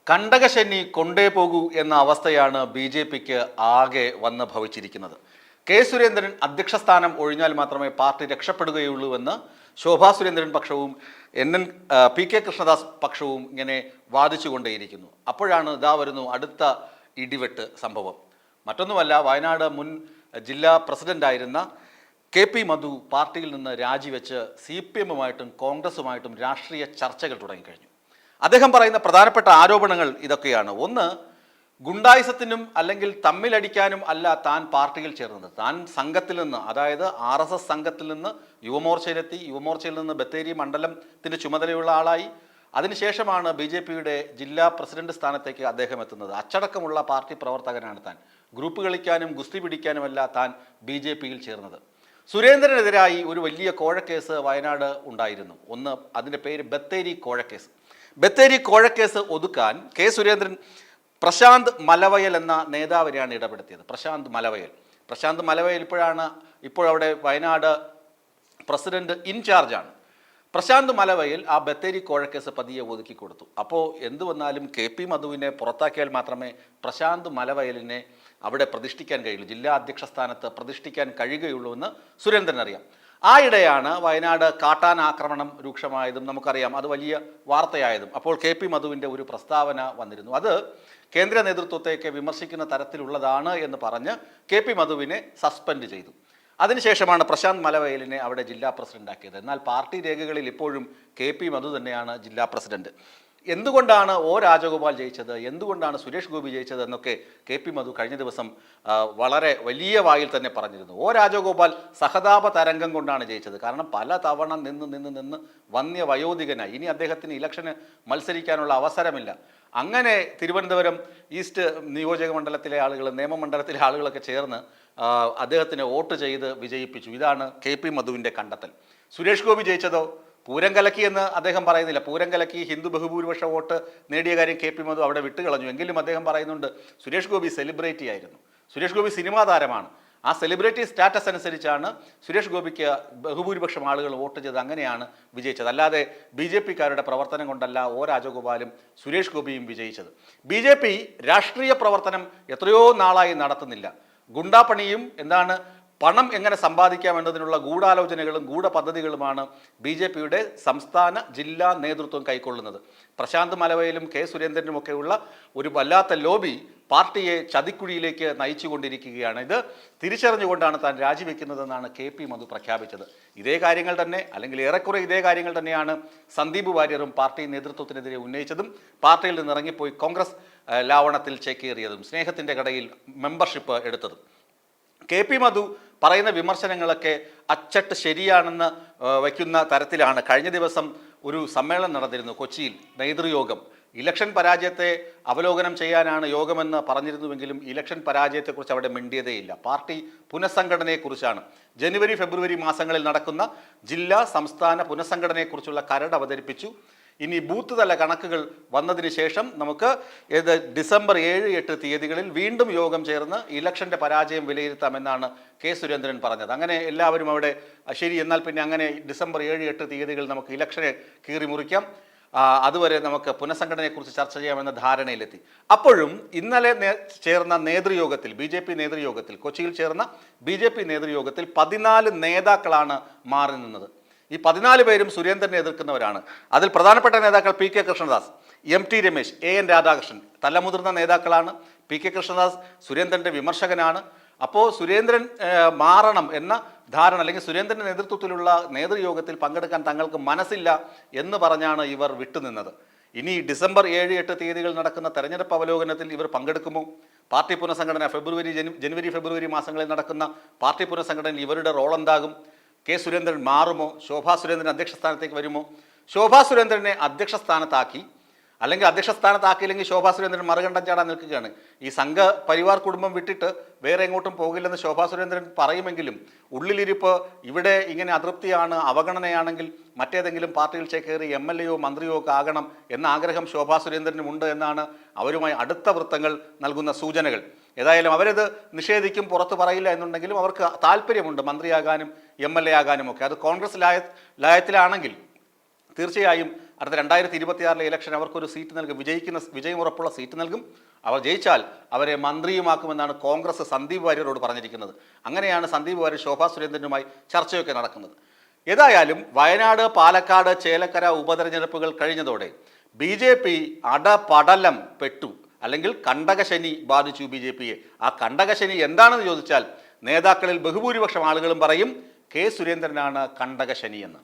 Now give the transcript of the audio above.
കണ്ടകശനി കൊണ്ടേ പോകൂ എന്ന അവസ്ഥയാണ് ബി ജെ പിക്ക് ആകെ വന്ന് ഭവിച്ചിരിക്കുന്നത്. കെ സുരേന്ദ്രൻ അധ്യക്ഷ സ്ഥാനം ഒഴിഞ്ഞാൽ മാത്രമേ പാർട്ടി രക്ഷപ്പെടുകയുള്ളൂവെന്ന് ശോഭാ സുരേന്ദ്രൻ പക്ഷവും പി കെ കൃഷ്ണദാസ് പക്ഷവും ഇങ്ങനെ വാദിച്ചുകൊണ്ടേയിരിക്കുന്നു. അപ്പോഴാണ് ഇതാ വരുന്നു അടുത്ത ഇടിവെട്ട് സംഭവം. മറ്റൊന്നുമല്ല, വയനാട് മുൻ ജില്ലാ പ്രസിഡന്റായിരുന്ന കെ പി മധു പാർട്ടിയിൽ നിന്ന് രാജിവെച്ച് CPM-ഉമായിട്ടും കോൺഗ്രസുമായിട്ടും രാഷ്ട്രീയ ചർച്ചകൾ തുടങ്ങിക്കഴിഞ്ഞു. അദ്ദേഹം പറയുന്ന പ്രധാനപ്പെട്ട ആരോപണങ്ങൾ ഇതൊക്കെയാണ്. ഒന്ന്, ഗുണ്ടായിസത്തിനും അല്ലെങ്കിൽ തമ്മിലടിക്കാനും അല്ല താൻ പാർട്ടിയിൽ ചേർന്നത്. താൻ സംഘത്തിൽ നിന്ന്, അതായത് RSS സംഘത്തിൽ നിന്ന് യുവമോർച്ചയിലെത്തി. യുവമോർച്ചയിൽ നിന്ന് ബത്തേരി മണ്ഡലത്തിൻ്റെ ചുമതലയുള്ള ആളായി. അതിനുശേഷമാണ് BJP-യുടെ ജില്ലാ പ്രസിഡന്റ് സ്ഥാനത്തേക്ക് അദ്ദേഹം എത്തുന്നത്. അച്ചടക്കമുള്ള പാർട്ടി പ്രവർത്തകനാണ് താൻ. ഗ്രൂപ്പ് കളിക്കാനും ഗുസ്തി പിടിക്കാനുമല്ല താൻ BJP-യിൽ ചേർന്നത്. സുരേന്ദ്രനെതിരായി ഒരു വലിയ കോഴക്കേസ് വയനാട് ഉണ്ടായിരുന്നു. ഒന്ന്, അതിൻ്റെ പേര് ബത്തേരി കോഴക്കേസ്. ബത്തേരി കോഴക്കേസ് ഒതുക്കാൻ കെ സുരേന്ദ്രൻ പ്രശാന്ത് മലവയൽ എന്ന നേതാവിനെയാണ് ഇടപെടുത്തിയത്. പ്രശാന്ത് മലവയൽ ഇപ്പോഴവിടെ വയനാട് പ്രസിഡന്റ് ഇൻചാർജാണ്. പ്രശാന്ത് മലവയൽ ആ ബത്തേരി കോഴക്കേസ് പതിയെ ഒതുക്കി കൊടുത്തു. അപ്പോൾ എന്തു വന്നാലും കെ പി മധുവിനെ പുറത്താക്കിയാൽ മാത്രമേ പ്രശാന്ത് മലവയലിനെ അവിടെ പ്രതിഷ്ഠിക്കാൻ കഴിയുള്ളൂ, ജില്ലാ അധ്യക്ഷ സ്ഥാനത്ത് പ്രതിഷ്ഠിക്കാൻ കഴിയുകയുള്ളൂ എന്ന് സുരേന്ദ്രൻ അറിയാം. ആയിടെയാണ് വയനാട് കാട്ടാൻ ആക്രമണം രൂക്ഷമായതും നമുക്കറിയാം, അത് വലിയ വാർത്തയായതും. അപ്പോൾ കെ പി മധുവിൻ്റെ ഒരു പ്രസ്താവന വന്നിരുന്നു. അത് കേന്ദ്ര നേതൃത്വത്തെയൊക്കെ വിമർശിക്കുന്ന തരത്തിലുള്ളതാണ് എന്ന് പറഞ്ഞ് കെ പി മധുവിനെ സസ്പെൻഡ് ചെയ്തു. അതിനുശേഷമാണ് പ്രശാന്ത് മലവയലിനെ അവിടെ ജില്ലാ പ്രസിഡന്റാക്കിയത്. എന്നാൽ പാർട്ടി രേഖകളിൽ ഇപ്പോഴും കെ പി മധു തന്നെയാണ് ജില്ലാ പ്രസിഡന്റ്. എന്തുകൊണ്ടാണ് രാജഗോപാൽ ജയിച്ചത്, എന്തുകൊണ്ടാണ് സുരേഷ് ഗോപി ജയിച്ചത് എന്നൊക്കെ കെ പി മധു കഴിഞ്ഞ ദിവസം വളരെ വലിയ വായിൽ തന്നെ പറഞ്ഞിരുന്നു. രാജഗോപാൽ സഹതാപ തരംഗം കൊണ്ടാണ് ജയിച്ചത്. കാരണം പല തവണ നിന്ന് വന്യ വയോധികനായി. ഇനി അദ്ദേഹത്തിന് ഇലക്ഷന് മത്സരിക്കാനുള്ള അവസരമില്ല. അങ്ങനെ തിരുവനന്തപുരം ഈസ്റ്റ് നിയോജക മണ്ഡലത്തിലെ ആളുകൾ, നിയമമണ്ഡലത്തിലെ ആളുകളൊക്കെ ചേർന്ന് അദ്ദേഹത്തിന് വോട്ട് ചെയ്ത് വിജയിപ്പിച്ചു. ഇതാണ് കെ പി മധുവിൻ്റെ കണ്ടെത്തൽ. സുരേഷ് ഗോപി ജയിച്ചതോ പൂരം കലക്കി എന്ന് അദ്ദേഹം പറയുന്നില്ല. പൂരം കലക്കി ഹിന്ദു ബഹുഭൂരിപക്ഷ വോട്ട് നേടിയ കാര്യം കെ പി മധു അവിടെ വിട്ടുകളഞ്ഞു. എങ്കിലും അദ്ദേഹം പറയുന്നുണ്ട് സുരേഷ് ഗോപി സെലിബ്രിറ്റി ആയിരുന്നു, സുരേഷ് ഗോപി സിനിമാ താരമാണ്. ആ സെലിബ്രിറ്റി സ്റ്റാറ്റസ് അനുസരിച്ചാണ് സുരേഷ് ഗോപിക്ക് ബഹുഭൂരിപക്ഷം ആളുകൾ വോട്ട് ചെയ്ത്, അങ്ങനെയാണ് വിജയിച്ചത്. അല്ലാതെ BJP-കാരുടെ പ്രവർത്തനം കൊണ്ടല്ല രാജഗോപാലും സുരേഷ് ഗോപിയും വിജയിച്ചത്. BJP രാഷ്ട്രീയ പ്രവർത്തനം എത്രയോ നാളായി നടത്തുന്നില്ല. ഗുണ്ടാപ്പണിയും പണം എങ്ങനെ സമ്പാദിക്കാം എന്നതിനുള്ള ഗൂഢാലോചനകളും ഗൂഢപദ്ധതികളുമാണ് BJP-യുടെ സംസ്ഥാന ജില്ലാ നേതൃത്വം കൈക്കൊള്ളുന്നത്. പ്രശാന്ത് മലവയലും കെ സുരേന്ദ്രനുമൊക്കെയുള്ള ഒരു വല്ലാത്ത ലോബി പാർട്ടിയെ ചതിക്കുഴിയിലേക്ക് നയിച്ചുകൊണ്ടിരിക്കുകയാണ്. ഇത് തിരിച്ചറിഞ്ഞുകൊണ്ടാണ് താൻ രാജിവെക്കുന്നതെന്നാണ് കെ പി മധു പ്രഖ്യാപിച്ചത്. ഇതേ കാര്യങ്ങൾ തന്നെ, അല്ലെങ്കിൽ ഏറെക്കുറെ ഇതേ കാര്യങ്ങൾ തന്നെയാണ് സന്ദീപ് വാര്യറും പാർട്ടി നേതൃത്വത്തിനെതിരെ ഉന്നയിച്ചതും പാർട്ടിയിൽ നിന്ന് ഇറങ്ങിപ്പോയി കോൺഗ്രസ് ലാവണത്തിൽ ചേക്കേറിയതും സ്നേഹത്തിൻ്റെ കടയിൽ മെമ്പർഷിപ്പ് എടുത്തതും. കെ പി മധു പറയുന്ന വിമർശനങ്ങളൊക്കെ അച്ചട്ട് ശരിയാണെന്ന് വയ്ക്കുന്ന തരത്തിലാണ്. കഴിഞ്ഞ ദിവസം ഒരു സമ്മേളനം നടന്നിരുന്നു കൊച്ചിയിൽ, നേതൃയോഗം. ഇലക്ഷൻ പരാജയത്തെ അവലോകനം ചെയ്യാനാണ് യോഗമെന്ന് പറഞ്ഞിരുന്നുവെങ്കിലും ഇലക്ഷൻ പരാജയത്തെക്കുറിച്ച് അവിടെ മിണ്ടിയതേയില്ല. പാർട്ടി പുനഃസംഘടനയെക്കുറിച്ചാണ്. ജനുവരി ഫെബ്രുവരി മാസങ്ങളിൽ നടക്കുന്ന ജില്ലാ സംസ്ഥാന പുനഃസംഘടനയെക്കുറിച്ചുള്ള കരട് അവതരിപ്പിച്ചു. ഇനി ബൂത്ത് തല കണക്കുകൾ വന്നതിന് ശേഷം നമുക്ക് ഡിസംബർ 7-8 തീയതികളിൽ വീണ്ടും യോഗം ചേർന്ന് ഇലക്ഷൻ്റെ പരാജയം വിലയിരുത്താമെന്നാണ് കെ സുരേന്ദ്രൻ പറഞ്ഞത്. അങ്ങനെ എല്ലാവരും അവിടെ ശരി, എന്നാൽ പിന്നെ അങ്ങനെ ഡിസംബർ 7-8 തീയതികളിൽ നമുക്ക് ഇലക്ഷനെ കീറി മുറിക്കാം, അതുവരെ നമുക്ക് പുനഃസംഘടനയെക്കുറിച്ച് ചർച്ച ചെയ്യാമെന്ന ധാരണയിലെത്തി. അപ്പോഴും ഇന്നലെ ചേർന്ന നേതൃയോഗത്തിൽ, BJP നേതൃയോഗത്തിൽ, കൊച്ചിയിൽ ചേർന്ന BJP നേതൃയോഗത്തിൽ 14 നേതാക്കളാണ് മാറി നിന്നത്. ഈ 14 പേരും സുരേന്ദ്രനെ എതിർക്കുന്നവരാണ്. അതിൽ പ്രധാനപ്പെട്ട നേതാക്കൾ P K Krishnadas, MT Ramesh, AN Radhakrishnan തലമുതിർന്ന നേതാക്കളാണ്. പി കെ കൃഷ്ണദാസ് സുരേന്ദ്രൻ്റെ വിമർശകനാണ്. അപ്പോൾ സുരേന്ദ്രൻ മാറണം എന്ന ധാരണ, അല്ലെങ്കിൽ സുരേന്ദ്രൻ്റെ നേതൃത്വത്തിലുള്ള നേതൃയോഗത്തിൽ പങ്കെടുക്കാൻ തങ്ങൾക്ക് മനസ്സില്ല എന്ന് പറഞ്ഞാണ് ഇവർ വിട്ടുനിന്നത്. ഇനി ഡിസംബർ 7-8 തീയതികൾ നടക്കുന്ന തെരഞ്ഞെടുപ്പ് അവലോകനത്തിൽ ഇവർ പങ്കെടുക്കുമോ? പാർട്ടി പുനഃസംഘടന ജനുവരി ഫെബ്രുവരി മാസങ്ങളിൽ നടക്കുന്ന പാർട്ടി പുനഃസംഘടനയിൽ ഇവരുടെ റോൾ എന്താകും? കെ സുരേന്ദ്രൻ മാറുമോ? ശോഭാ സുരേന്ദ്രൻ അധ്യക്ഷ സ്ഥാനത്തേക്ക് വരുമോ? ശോഭാ സുരേന്ദ്രനെ അധ്യക്ഷ സ്ഥാനത്താക്കി, അല്ലെങ്കിൽ അധ്യക്ഷ സ്ഥാനത്താക്കിയില്ലെങ്കിൽ ശോഭാ സുരേന്ദ്രൻ മറുകണ്ഠം ചാടാൻ നിൽക്കുകയാണ്. ഈ സംഘ പരിവാർ കുടുംബം വിട്ടിട്ട് വേറെ എങ്ങോട്ടും പോകില്ലെന്ന് ശോഭാ സുരേന്ദ്രൻ പറയുമെങ്കിലും ഉള്ളിലിരിപ്പ് ഇവിടെ ഇങ്ങനെ അതൃപ്തിയാണ്, അവഗണനയാണെങ്കിൽ മറ്റേതെങ്കിലും പാർട്ടിയിൽ ചേക്കേറി MLA-യോ മന്ത്രിയോ ഒക്കെ ആകണം എന്ന ആഗ്രഹം ശോഭാ സുരേന്ദ്രനുമുണ്ട് എന്നാണ് അവരുമായി അടുത്ത വൃത്തങ്ങൾ നൽകുന്ന സൂചനകൾ. ഏതായാലും അവരത് നിഷേധിക്കും, പുറത്ത് പറയില്ല എന്നുണ്ടെങ്കിലും അവർക്ക് താല്പര്യമുണ്ട് മന്ത്രിയാകാനും MLA ആകാനും ഒക്കെ. അത് കോൺഗ്രസ് ലയത്തിലാണെങ്കിൽ തീർച്ചയായും അടുത്ത 2026 ഇലക്ഷൻ അവർക്കൊരു സീറ്റ് നൽകും, വിജയമുറപ്പുള്ള സീറ്റ് നൽകും. അവർ ജയിച്ചാൽ അവരെ മന്ത്രിയുമാക്കുമെന്നാണ് കോൺഗ്രസ് സന്ദീപ് വാര്യരോട് പറഞ്ഞിരിക്കുന്നത്. അങ്ങനെയാണ് സന്ദീപ് വാര്യർ ശോഭാ സുരേന്ദ്രനുമായി ചർച്ചയൊക്കെ നടക്കുന്നത്. ഏതായാലും വയനാട്, പാലക്കാട്, ചേലക്കര ഉപതെരഞ്ഞെടുപ്പുകൾ കഴിഞ്ഞതോടെ BJP അടപടലം പെട്ടു, അല്ലെങ്കിൽ കണ്ടകശനി ബാധിച്ചു BJPയെ. ആ കണ്ടകശനി എന്താണെന്ന് ചോദിച്ചാൽ നേതാക്കളിൽ ബഹുഭൂരിപക്ഷം ആളുകളും പറയും കെ സുരേന്ദ്രനാണ് കണ്ടകശനി എന്ന്.